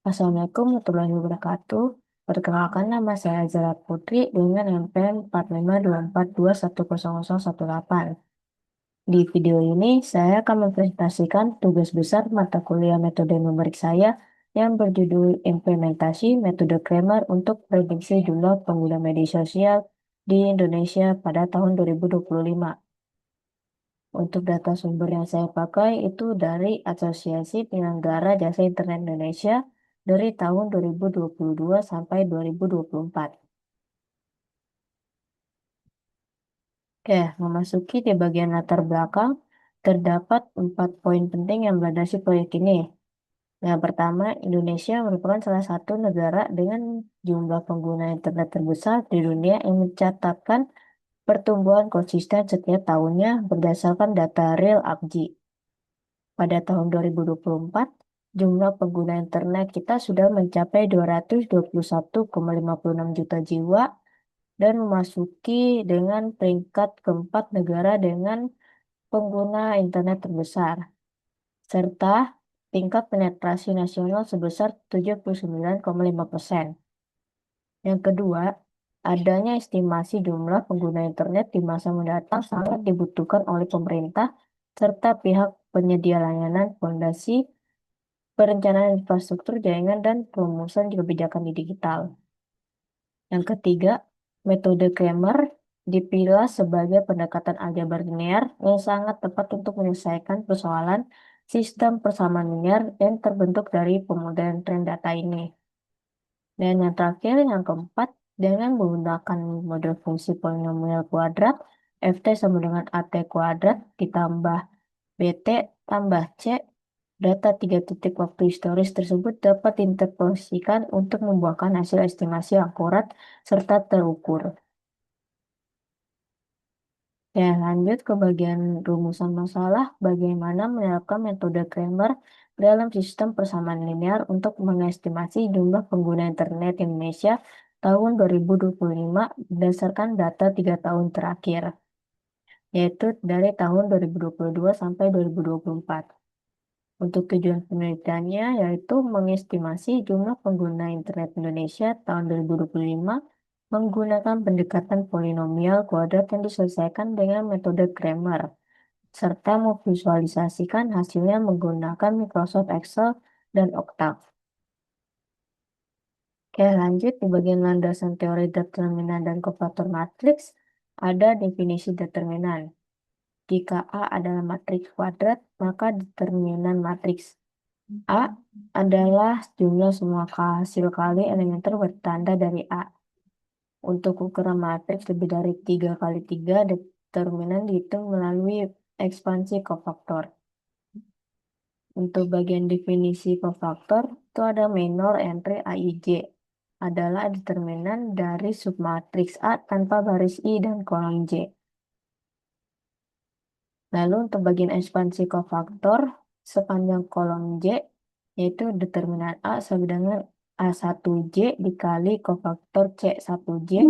Assalamualaikum warahmatullahi wabarakatuh. Perkenalkan nama saya Zara Putri dengan NPM 4524210018. Di video ini saya akan mempresentasikan tugas besar mata kuliah metode numerik saya yang berjudul Implementasi Metode Kramer untuk Prediksi Jumlah Pengguna Media Sosial di Indonesia pada tahun 2025. Untuk data sumber yang saya pakai itu dari Asosiasi Penyelenggara Jasa Internet Indonesia dari tahun 2022 sampai 2024. Oke, memasuki di bagian latar belakang, terdapat 4 poin penting yang melandasi proyek ini. Yang pertama, Indonesia merupakan salah satu negara dengan jumlah pengguna internet terbesar di dunia yang mencatatkan pertumbuhan konsisten setiap tahunnya berdasarkan data real APJI. Pada tahun 2024, jumlah pengguna internet kita sudah mencapai 221,56 juta jiwa dan memasuki dengan peringkat keempat negara dengan pengguna internet terbesar, serta tingkat penetrasi nasional sebesar 79,5%. Yang kedua, adanya estimasi jumlah pengguna internet di masa mendatang sangat dibutuhkan oleh pemerintah serta pihak penyedia layanan fondasi perencanaan infrastruktur jaringan dan perumusan kebijakan di digital. Yang ketiga, metode Kramer dipilih sebagai pendekatan aljabar linear yang sangat tepat untuk menyelesaikan persoalan sistem persamaan linear yang terbentuk dari pemodelan tren data ini. Dan yang terakhir, yang keempat, dengan menggunakan model fungsi polinomial kuadrat, FT sama dengan AT kuadrat ditambah BT tambah C. Data 3 titik waktu historis tersebut dapat diinterpolasikan untuk membuahkan hasil estimasi yang akurat serta terukur. Ya, lanjut ke bagian rumusan masalah, bagaimana menerapkan metode Kramer dalam sistem persamaan linear untuk mengestimasi jumlah pengguna internet Indonesia tahun 2025 berdasarkan data 3 tahun terakhir, yaitu dari tahun 2022 sampai 2024. Untuk tujuan penelitiannya yaitu mengestimasi jumlah pengguna internet Indonesia tahun 2025 menggunakan pendekatan polinomial kuadrat yang diselesaikan dengan metode Kramer, serta memvisualisasikan hasilnya menggunakan Microsoft Excel dan Octave. Oke, lanjut di bagian landasan teori determinan dan kofaktor matriks, ada definisi determinan. Jika A adalah matriks kuadrat, maka determinan matriks A adalah jumlah semua hasil kali elementer bertanda dari A. Untuk ukuran matriks lebih dari 3 kali 3, determinan dihitung melalui ekspansi kofaktor. Untuk bagian definisi kofaktor, itu ada minor entry AIJ. Adalah determinan dari submatriks A tanpa baris I dan kolom J. Lalu untuk bagian ekspansi kofaktor, sepanjang kolom J, yaitu determinan A sama dengan A1J dikali kofaktor C1J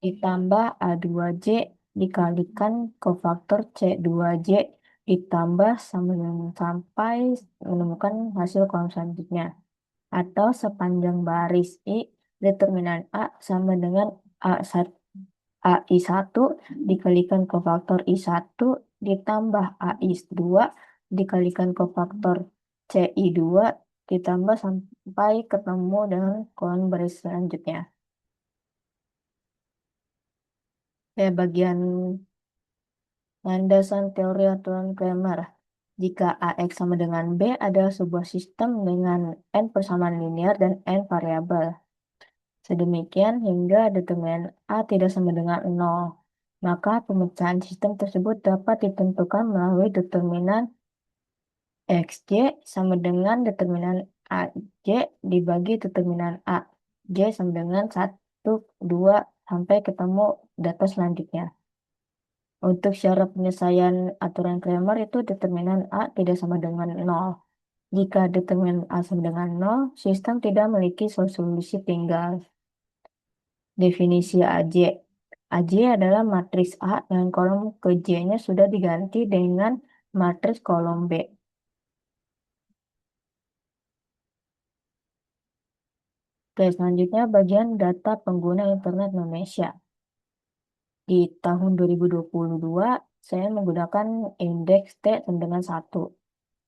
ditambah A2J dikalikan kofaktor C2J ditambah sama dengan sampai menemukan hasil kolom selanjutnya. Atau sepanjang baris I, determinan A sama dengan A1 AI1 dikalikan kofaktor I1 ditambah AI2 dikalikan kofaktor CI2 ditambah sampai ketemu dengan kolom baris selanjutnya. Bagian landasan teori aturan Kramer. Jika AX sama dengan B adalah sebuah sistem dengan n persamaan linear dan n variabel. Sedemikian hingga determinan A tidak sama dengan 0. Maka pemecahan sistem tersebut dapat ditentukan melalui determinan XJ sama dengan determinan AJ dibagi determinan AJ sama dengan 1, 2, sampai ketemu data selanjutnya. Untuk syarat penyelesaian aturan Kramer itu determinan A tidak sama dengan 0. Jika determinan A sama dengan 0, sistem tidak memiliki solusi tinggal. Definisi AJ. AJ adalah matriks A dan kolom ke J-nya sudah diganti dengan matriks kolom B. Oke, selanjutnya bagian data pengguna internet Indonesia. Di tahun 2022, saya menggunakan indeks T sama dengan 1.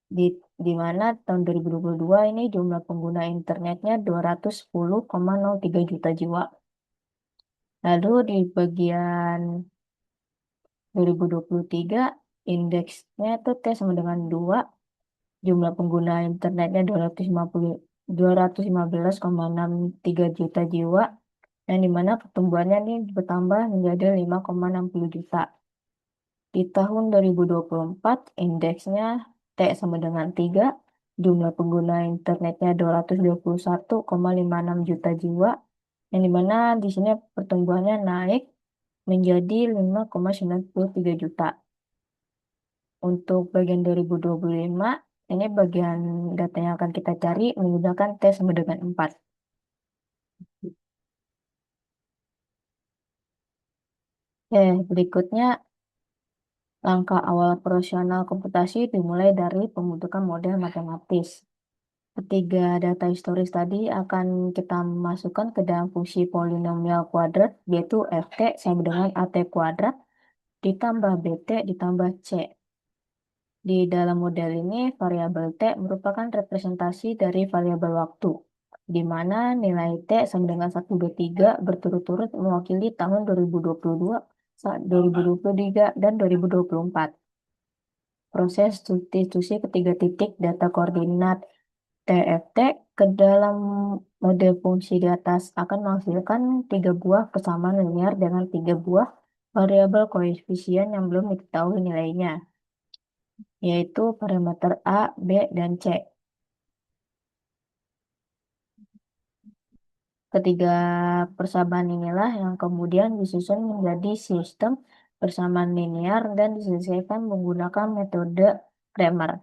Di, di mana tahun 2022 ini jumlah pengguna internetnya 210,03 juta jiwa. Lalu di bagian 2023, indeksnya itu T sama dengan 2, jumlah pengguna internetnya 215,63 juta jiwa, yang dimana pertumbuhannya ini bertambah menjadi 5,60 juta. Di tahun 2024, indeksnya T sama dengan 3, jumlah pengguna internetnya 221,56 juta jiwa, yang dimana di sini pertumbuhannya naik menjadi 5,93 juta. Untuk bagian 2025, ini bagian data yang akan kita cari menggunakan T sama dengan 4. Oke, berikutnya langkah awal operasional komputasi dimulai dari pembentukan model matematis. Ketiga data historis tadi akan kita masukkan ke dalam fungsi polinomial kuadrat, yaitu ft sama dengan at kuadrat ditambah bt ditambah c. Di dalam model ini, variabel t merupakan representasi dari variabel waktu, di mana nilai t sama dengan 123 berturut-turut mewakili tahun 2022, 2023, dan 2024. Proses substitusi ketiga titik data koordinat TFT ke dalam model fungsi di atas akan menghasilkan tiga buah kesamaan linear dengan tiga buah variabel koefisien yang belum diketahui nilainya, yaitu parameter A, B, dan C. Ketiga persamaan inilah yang kemudian disusun menjadi sistem persamaan linear dan diselesaikan menggunakan metode Cramer.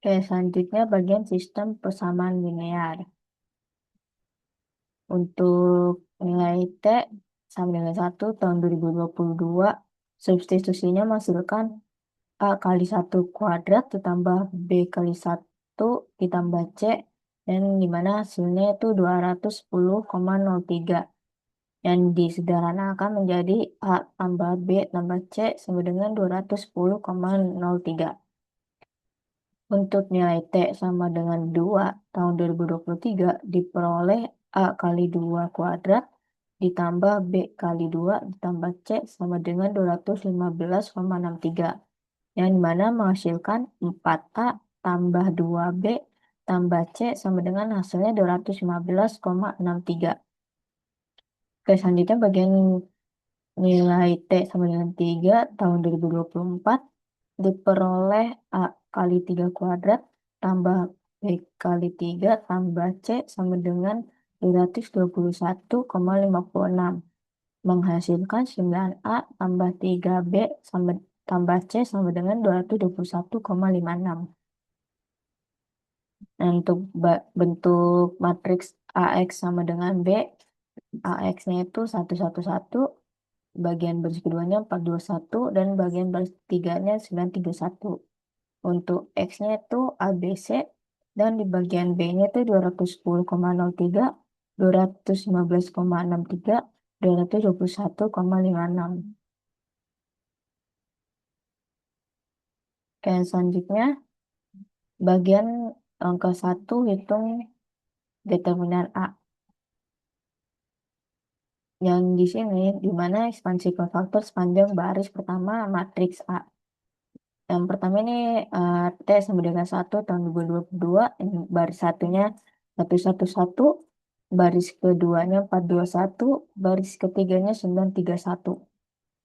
Oke, selanjutnya bagian sistem persamaan linear. Untuk nilai T sama dengan 1 tahun 2022, substitusinya menghasilkan A kali 1 kuadrat ditambah B kali 1 ditambah C, dan dimana hasilnya itu 210,03. Yang disederhanakan menjadi A tambah B tambah C sama dengan 210,03. Untuk nilai T sama dengan 2 tahun 2023 diperoleh A kali 2 kuadrat ditambah B kali 2 ditambah C sama dengan 215,63. Yang dimana menghasilkan 4A tambah 2B tambah C sama dengan hasilnya 215,63. Oke, selanjutnya bagian nilai T sama dengan 3 tahun 2024 diperoleh A kali 3 kuadrat tambah B kali 3 tambah C sama dengan 221,56. Menghasilkan 9A tambah 3B sama tambah C sama dengan 221,56. Nah, untuk bentuk matriks AX sama dengan B, AX-nya itu 111, bagian baris keduanya 421, dan bagian baris ketiganya 931. Untuk X-nya itu ABC, dan di bagian B-nya itu 210,03, 215,63, 221,56. Oke, selanjutnya bagian angka 1 hitung determinan A. Yang di sini, di mana ekspansi kofaktor sepanjang baris pertama matriks A. Yang pertama ini T sama dengan 1 tahun 2022, ini baris satunya 111, baris keduanya 421, baris ketiganya 931.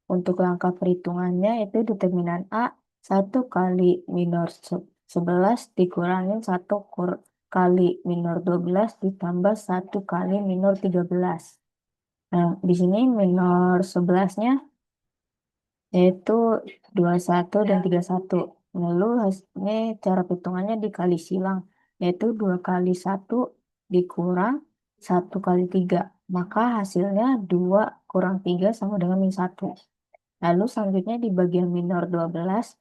Untuk langkah perhitungannya itu determinan A 1 kali minor 11 dikurangin 1 kali minor 12 ditambah 1 kali minor 13. Nah, di sini minor 11-nya yaitu 21 dan 31. Lalu ini cara perhitungannya dikali silang, yaitu 2 kali 1 dikurang 1 kali 3. Maka hasilnya 2 kurang 3 sama dengan min 1. Lalu selanjutnya di bagian minor 12,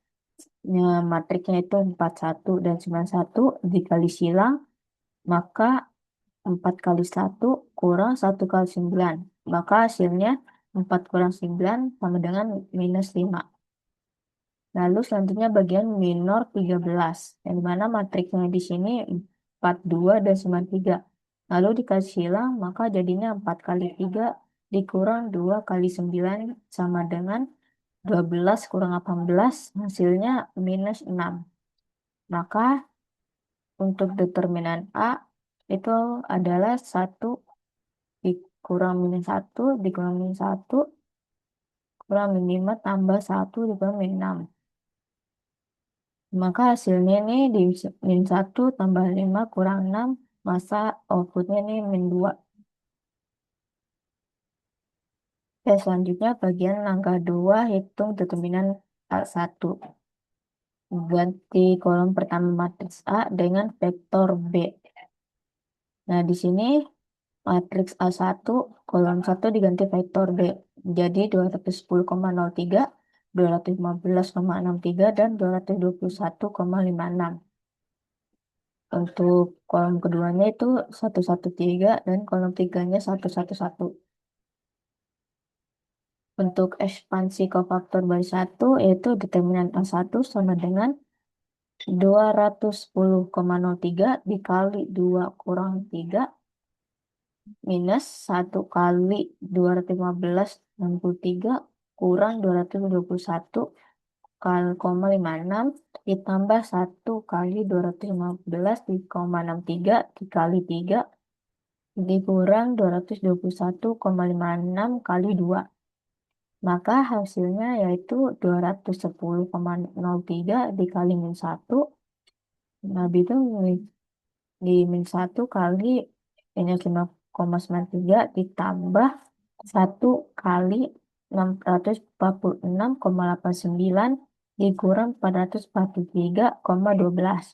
matriksnya itu 41 dan 91 dikali silang, maka 4 kali 1 kurang 1 kali 9. Maka hasilnya 4 kurang 9 sama dengan -5. Lalu selanjutnya bagian minor 13, yang dimana matriksnya di sini 42 dan 93. Lalu dikasih silang, maka jadinya 4 kali 3 dikurang 2 kali 9 sama dengan 12 kurang 18, hasilnya -6. Maka untuk determinan A itu adalah 1 dikurang -1 dikurang -1 kurang -5 tambah 1 dikurang -6. Maka hasilnya ini di -1 tambah 5 kurang 6, masa outputnya ini -2. Oke, selanjutnya bagian langkah 2, hitung determinan A1. Ganti kolom pertama matriks A dengan vektor B. Nah, di sini matriks A1 kolom 1 diganti vektor B. Jadi 210,03, 215,63, dan 221,56. Untuk kolom keduanya itu 113 dan kolom tiganya 111. Untuk ekspansi kofaktor baris 1 yaitu determinan A1 sama dengan 210,03 dikali 2 kurang 3 minus 1 kali 215,63 kurang 221 koma 56 ditambah 1 kali 215,63 dikali 3 dikurang 221,56 kali 2. Maka hasilnya yaitu 210,03 dikali -1. Nah, itu di -1 kali minus 5,93 ditambah 1 kali 646,89 dikurang 443,12.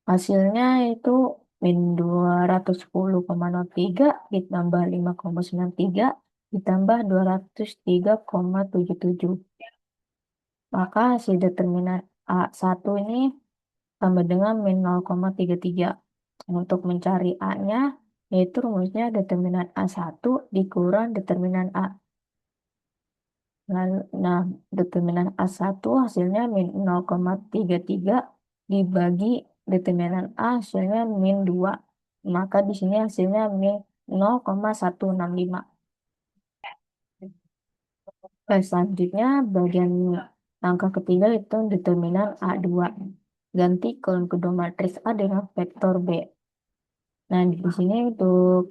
Hasilnya itu min 210,03 ditambah 5,93 ditambah 203,77. Maka hasil determinan A1 ini sama dengan min 0,33. Untuk mencari A-nya, yaitu rumusnya determinan A1 dikurang determinan A. Nah, determinan A1 hasilnya min 0,33 dibagi determinan A hasilnya min 2. Maka di sini hasilnya min 0,165. Selanjutnya bagian langkah ketiga itu determinan A2. Ganti kolom kedua matriks A dengan vektor B. Nah, di sini untuk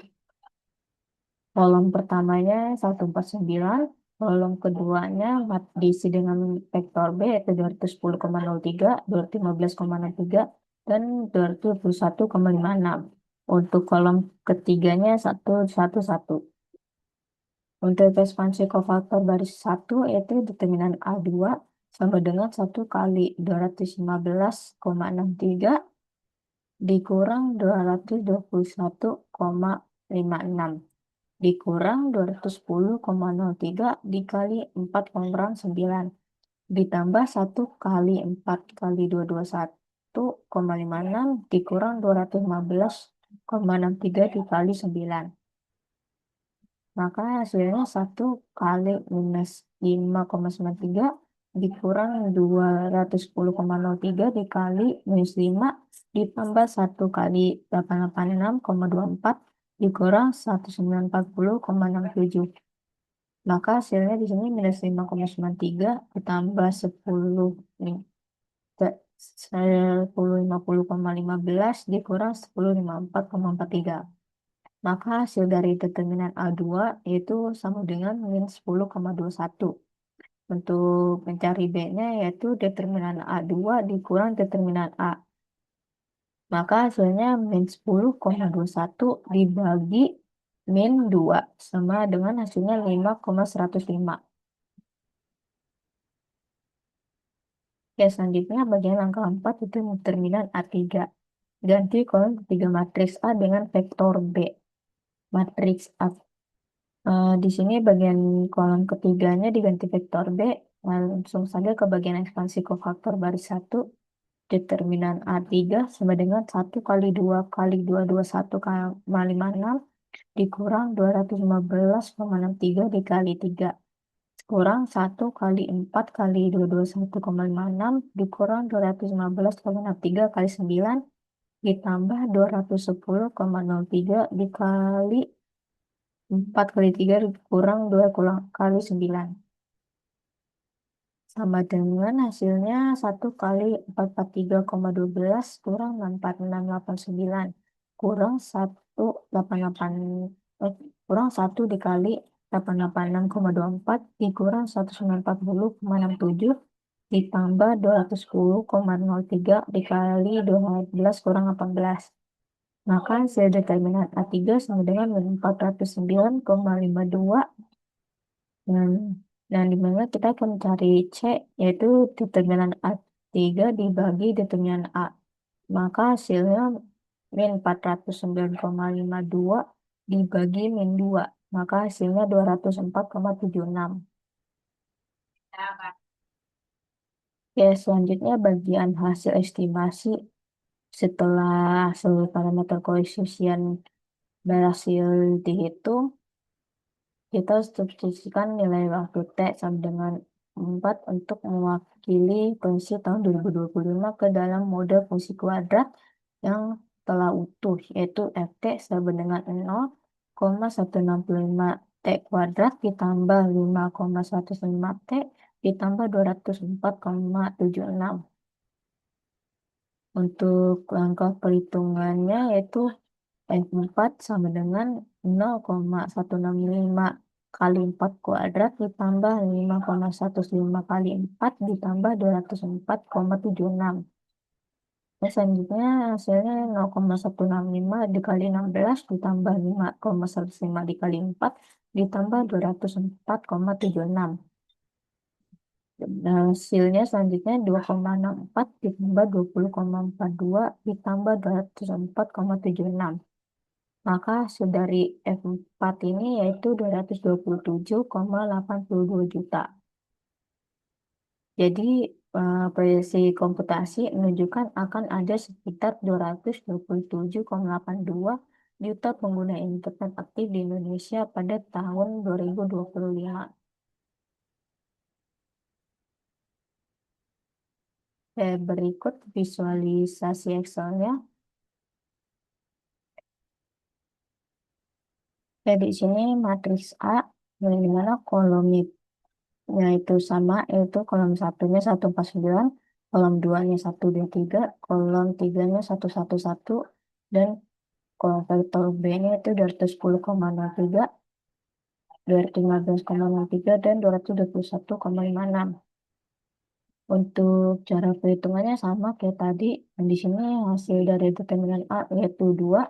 kolom pertamanya 149, kolom keduanya diisi dengan vektor B yaitu 210,03, 215,63, dan 221,56. Untuk kolom ketiganya 111. Untuk ekspansi kofaktor baris 1 yaitu determinan A2 sama dengan 1 kali 215,63 dikurang 221,56 dikurang 210,03 dikali 4 kurang 9 ditambah 1 kali 4 kali 221,56 dikurang 215,63 dikali 9. Maka hasilnya 1 kali minus 5,93 dikurang 210,03 dikali minus 5 ditambah 1 kali 886,24 dikurang 1940,67. Maka hasilnya di sini minus 5,93 ditambah 1050,15 dikurang 1054,43. Maka hasil dari determinan A2 yaitu sama dengan min 10,21. Untuk mencari B-nya yaitu determinan A2 dikurang determinan A. Maka hasilnya min 10,21 dibagi min 2 sama dengan hasilnya 5,105. Ya, selanjutnya bagian langkah 4 itu determinan A3. Ganti kolom ketiga matriks A dengan vektor B. Matriks A. Di sini bagian kolom ketiganya diganti vektor B, Langsung saja ke bagian ekspansi kofaktor baris 1. Determinan A3 sama dengan 1 kali 2 kali 2 21,56 dikurang 215,63 dikali 3 kurang 1 kali 4 kali 221,56 dikurang 215,63 kali 9 ditambah 210,03 dikali 4 kali 3 dikurang 2 kali 9 sama dengan hasilnya 1 kali 443,12 kurang 64689 kurang 188 kurang 1 dikali 886,24 dikurang 1940,67 ditambah 210,03 dikali 12 kurang 18. Maka hasil determinan A3 sama dengan 409,52. Dan, dan dimana kita akan cari C, yaitu determinan A3 dibagi determinan A. Maka hasilnya min 409,52 dibagi min 2. Maka hasilnya 204,76. Oke, selanjutnya bagian hasil estimasi setelah seluruh parameter koefisien berhasil dihitung. Kita substitusikan nilai waktu T sama dengan 4 untuk mewakili fungsi tahun 2025 ke dalam model fungsi kuadrat yang telah utuh, yaitu Ft sama dengan 0,165 T kuadrat ditambah 5,115 T ditambah 204,76. Untuk langkah perhitungannya yaitu F4 sama dengan 0,165 kali 4 kuadrat ditambah 5,115 kali 4 ditambah 204,76. Nah, selanjutnya hasilnya 0,165 dikali 16 ditambah 5,105 dikali 4 ditambah 204,76. Nah, hasilnya selanjutnya 2,64 ditambah 20,42 ditambah 204,76. Maka hasil dari F4 ini yaitu 227,82 juta. Jadi proyeksi komputasi menunjukkan akan ada sekitar 227,82 juta pengguna internet aktif di Indonesia pada tahun 2025. Berikut visualisasi Excel-nya. Di sini matriks A, di mana kolomnya itu sama, yaitu kolom satunya 149, kolom 2-nya 123, kolom 3-nya 111, dan kolom vektor B-nya itu 210,03, 215,03, dan 221,56. Untuk cara perhitungannya sama kayak tadi. Di sini hasil dari determinan A yaitu 2,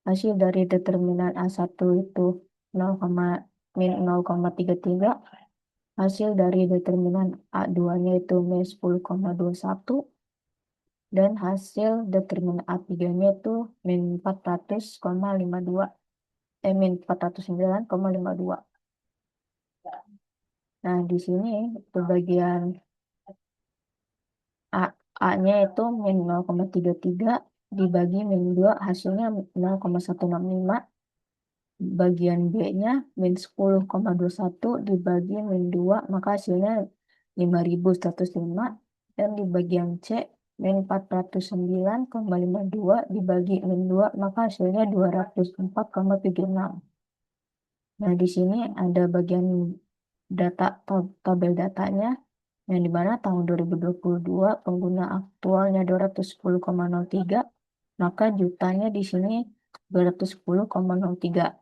hasil dari determinan A1 itu 0,-0,33, hasil dari determinan A2-nya itu min 10,21, dan hasil determinan A3-nya itu min 400,52, min 409,52. Nah, di sini untuk bagian A, A-nya itu min 0,33 dibagi min 2 hasilnya 0,165. Bagian B-nya min 10,21 dibagi min 2 maka hasilnya 5.105. Dan di bagian C min 409,52 dibagi min 2 maka hasilnya 204,76. Nah, di sini ada bagian data tabel datanya yang dimana tahun 2022 pengguna aktualnya 210,03, maka jutanya di sini 210,03.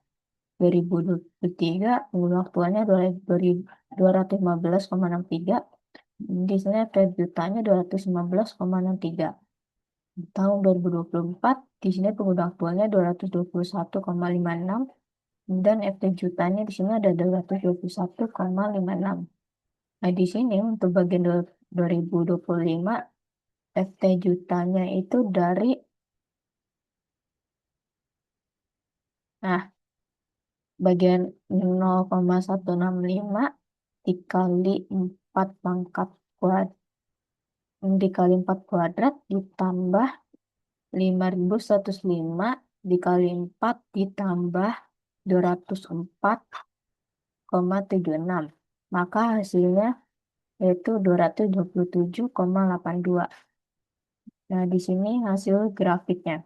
2023 pengguna aktualnya 215,63, di sini trade jutanya 215,63. Tahun 2024 di sini pengguna aktualnya 221,56 dan FT jutanya di sini ada 221,56. Nah, di sini untuk bagian 2025 FT jutanya itu dari bagian 0,165 dikali 4 pangkat kuadrat dikali 4 kuadrat ditambah 5.105 dikali 4 ditambah 204,76. Maka hasilnya yaitu 227,82. Nah, di sini hasil grafiknya.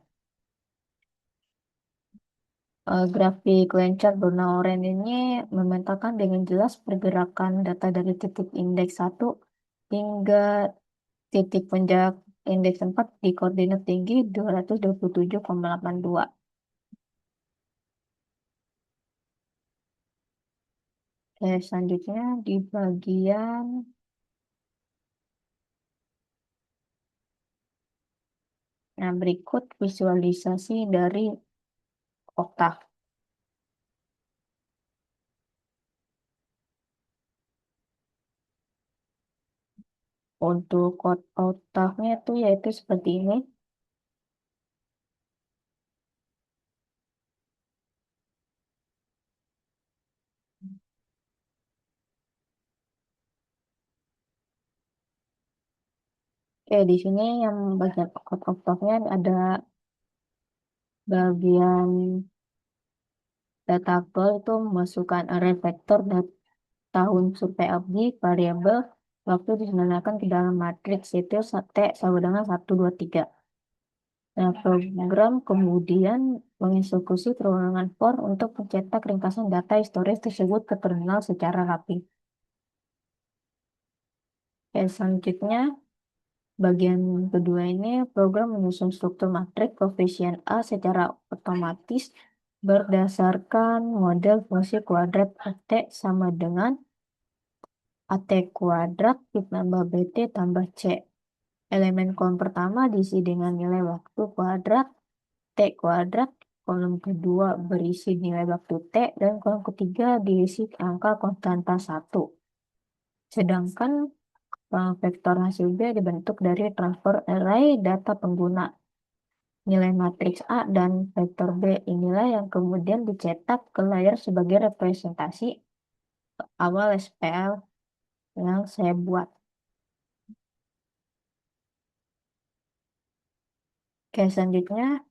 Grafik lencar berwarna oranye ini memetakan dengan jelas pergerakan data dari titik indeks 1 hingga titik puncak indeks 4 di koordinat tinggi 227,82. Oke, selanjutnya di bagian berikut visualisasi dari oktav. Untuk oktavnya itu yaitu seperti ini. Oke, di sini yang bagian oktavnya ada bagian datable itu memasukkan array vektor dan tahun survei objek variabel waktu diselenggarakan ke dalam matriks itu T sama dengan 1, 2, 3. Nah, program kemudian mengeksekusi perulangan for untuk mencetak ringkasan data historis tersebut ke terminal secara rapi. Oke, selanjutnya bagian kedua ini program menyusun struktur matriks koefisien A secara otomatis berdasarkan model fungsi kuadrat AT sama dengan AT kuadrat ditambah BT tambah C. Elemen kolom pertama diisi dengan nilai waktu kuadrat T kuadrat, kolom kedua berisi nilai waktu T, dan kolom ketiga diisi angka konstanta 1. Sedangkan vektor hasil B dibentuk dari transfer array data pengguna. Nilai matriks A dan vektor B inilah yang kemudian dicetak ke layar sebagai representasi awal SPL yang saya buat. Oke, selanjutnya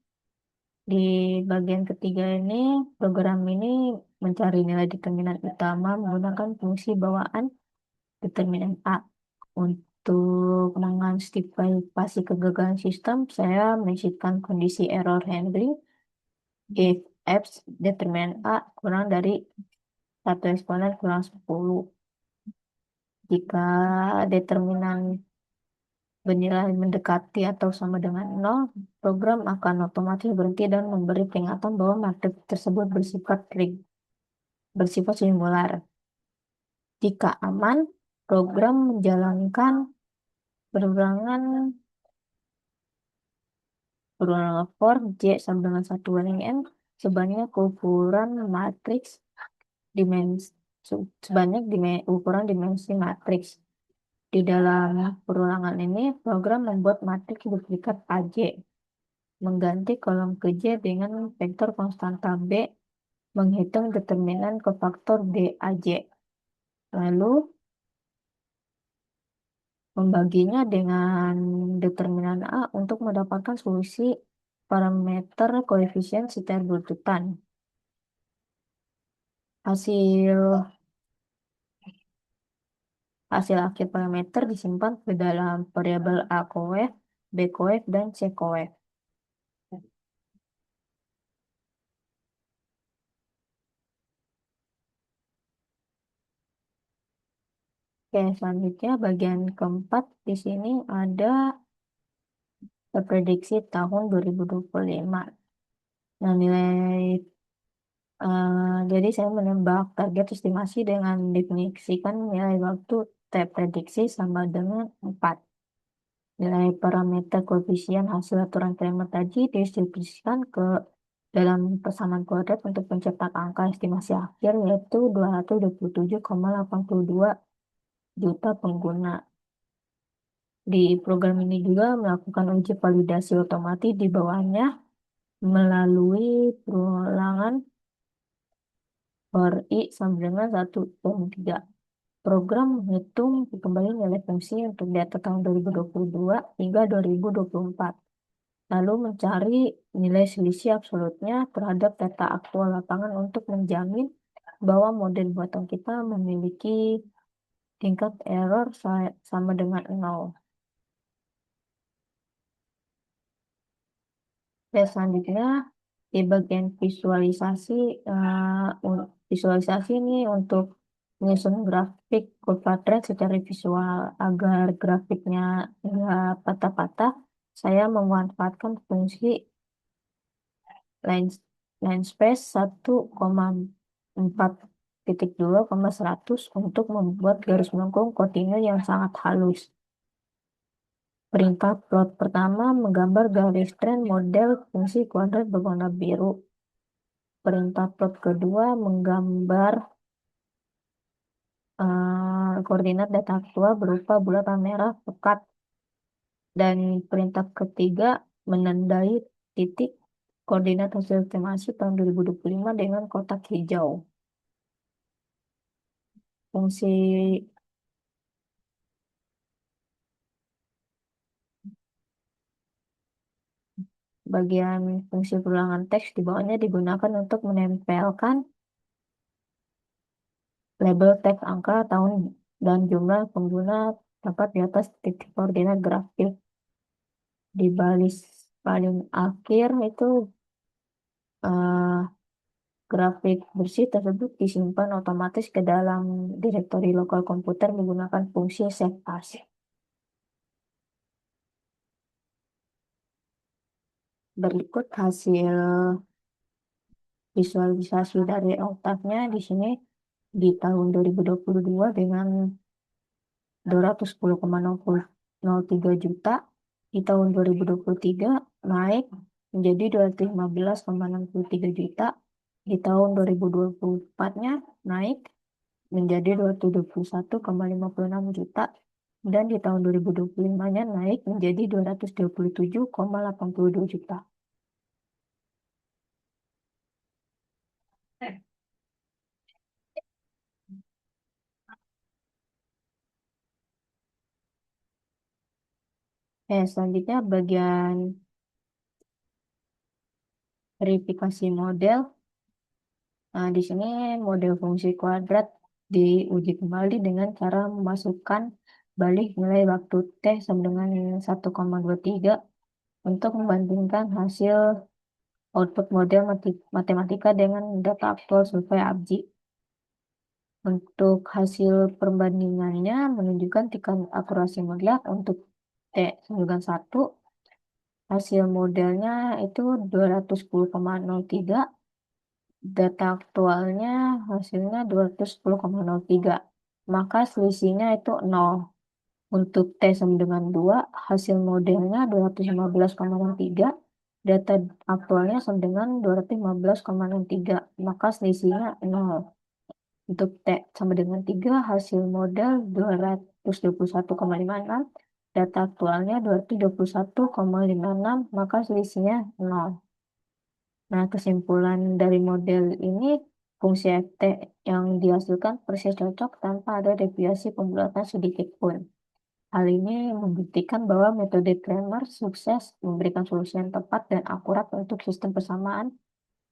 di bagian ketiga ini, program ini mencari nilai determinan utama menggunakan fungsi bawaan determinan A. Untuk mengantisipasi kegagalan sistem, saya mengisipkan kondisi error handling if F determinan A kurang dari 1 eksponen kurang 10. Jika determinan bernilai mendekati atau sama dengan 0, program akan otomatis berhenti dan memberi peringatan bahwa matriks tersebut bersifat singular. Jika aman, program menjalankan perulangan for J sama dengan 1 banding N sebanyak ukuran matriks dimensi ukuran dimensi matriks. Di dalam perulangan ini, program membuat matriks duplikat AJ, mengganti kolom ke J dengan vektor konstanta B, menghitung determinan ke faktor DAJ, lalu membaginya dengan determinan A untuk mendapatkan solusi parameter koefisien secara berurutan. Hasil hasil akhir parameter disimpan ke dalam variabel A coef, B coef, dan C coef. Oke, selanjutnya bagian keempat di sini ada prediksi tahun 2025. Nah, jadi saya menembak target estimasi dengan definisikan nilai waktu T prediksi sama dengan 4. Nilai parameter koefisien hasil aturan Kramer tadi didistribusikan ke dalam persamaan kuadrat untuk mencetak angka estimasi akhir yaitu 227,82 juta pengguna. Di program ini juga melakukan uji validasi otomatis di bawahnya melalui perulangan for I sama dengan 1,3. Program menghitung kembali nilai fungsi untuk data tahun 2022 hingga 2024, lalu mencari nilai selisih absolutnya terhadap data aktual lapangan untuk menjamin bahwa model buatan kita memiliki tingkat error sama dengan 0. Dan selanjutnya di bagian visualisasi, visualisasi ini untuk menyusun grafik kurva trend secara visual agar grafiknya nggak patah-patah. Saya memanfaatkan fungsi line, line space 1,4,2,100 untuk membuat garis melengkung kontinu yang sangat halus. Perintah plot pertama menggambar garis tren model fungsi kuadrat berwarna biru. Perintah plot kedua menggambar koordinat data aktual berupa bulatan merah pekat. Dan perintah ketiga menandai titik koordinat hasil estimasi tahun 2025 dengan kotak hijau. Fungsi bagian fungsi perulangan teks di bawahnya digunakan untuk menempelkan label teks angka tahun dan jumlah pengguna tepat di atas titik koordinat grafik. Di baris paling akhir itu eh, grafik bersih tersebut disimpan otomatis ke dalam direktori lokal komputer menggunakan fungsi save as. Berikut hasil visualisasi dari otaknya di sini di tahun 2022 dengan 210,003 juta, di tahun 2023 naik menjadi 215,63 juta, di tahun 2024-nya naik menjadi 221,56 juta, dan di tahun 2025-nya naik menjadi 227,82 juta. Selanjutnya bagian verifikasi model. Nah, di sini model fungsi kuadrat diuji kembali dengan cara memasukkan balik nilai waktu T sama dengan 1,23 untuk membandingkan hasil output model matematika dengan data aktual survei ABJI. Untuk hasil perbandingannya menunjukkan tingkat akurasi model untuk T sama dengan 1, hasil modelnya itu 210,03, data aktualnya hasilnya 210,03, maka selisihnya itu 0. Untuk T sama dengan 2, hasil modelnya 215,03, data aktualnya sama dengan 215,03, maka selisihnya 0. Untuk T sama dengan 3, hasil model 221,56, data aktualnya 221,56, maka selisihnya 0. Nah, kesimpulan dari model ini, fungsi FT yang dihasilkan persis cocok tanpa ada deviasi pembulatan sedikit pun. Hal ini membuktikan bahwa metode Cramer sukses memberikan solusi yang tepat dan akurat untuk sistem persamaan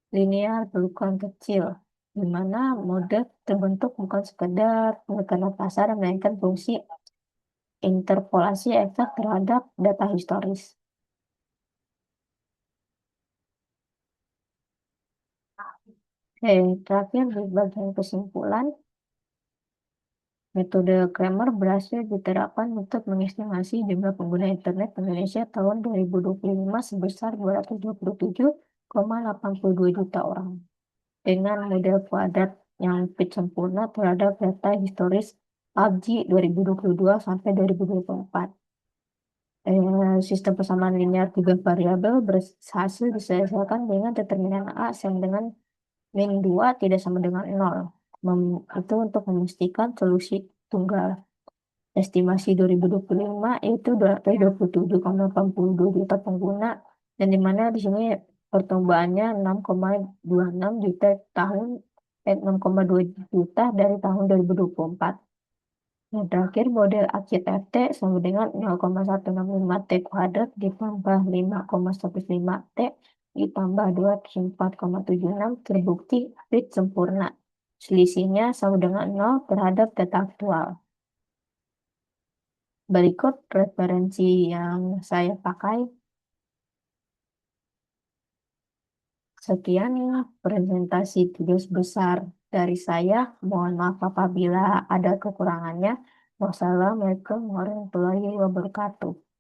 linear berukuran kecil, di mana model terbentuk bukan sekedar penekanan pasar, melainkan fungsi interpolasi efek terhadap data historis. Oke, terakhir di bagian kesimpulan, metode Cramer berhasil diterapkan untuk mengestimasi jumlah pengguna internet Indonesia tahun 2025 sebesar 227,82 juta orang. Dengan model kuadrat yang fit sempurna terhadap data historis ABJI 2022 sampai 2024. Sistem persamaan linear tiga variabel berhasil diselesaikan dengan determinan A sama dengan min 2 tidak sama dengan 0. Itu untuk memastikan solusi tunggal. Estimasi 2025 yaitu 227,82 juta pengguna, dan di mana di sini pertumbuhannya 6,26 juta 6,2 juta dari tahun 2024. Yang terakhir, model akid Rt sama dengan 0,165 T kuadrat ditambah 5,105 T ditambah 204,76 terbukti akid sempurna. Selisihnya sama dengan 0 terhadap data aktual. Berikut referensi yang saya pakai. Sekian presentasi tugas besar dari saya. Mohon maaf apabila ada kekurangannya. Wassalamualaikum warahmatullahi wabarakatuh.